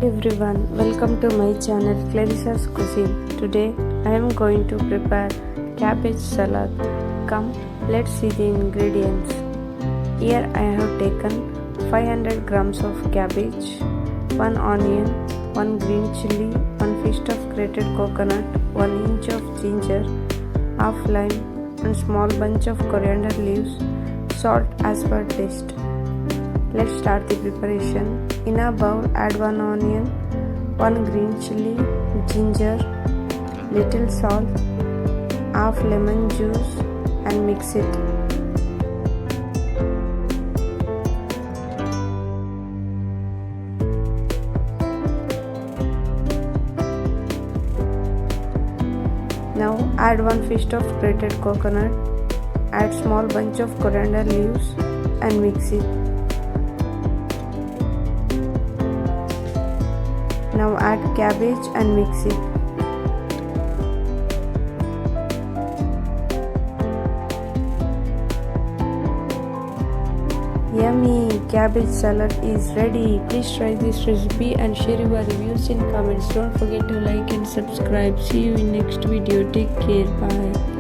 Everyone, welcome to my channel Clarissa's Cuisine. Today I am going to prepare cabbage salad. Come, let's see the ingredients. Here I have taken 500 grams of cabbage, 1 onion, 1 green chilli, 1 fist of grated coconut, 1 inch of ginger, half lime and small bunch of coriander leaves, salt as per taste. Let's start the preparation. In a bowl, add 1 onion, 1 green chilli, ginger, little salt, half lemon juice and mix it. Now add 1 fist of grated coconut, add small bunch of coriander leaves and mix it. Now add cabbage and mix it. Yummy cabbage salad is ready. Please try this recipe and share your reviews in comments. Don't forget to like and subscribe. See you in next video. Take care. Bye.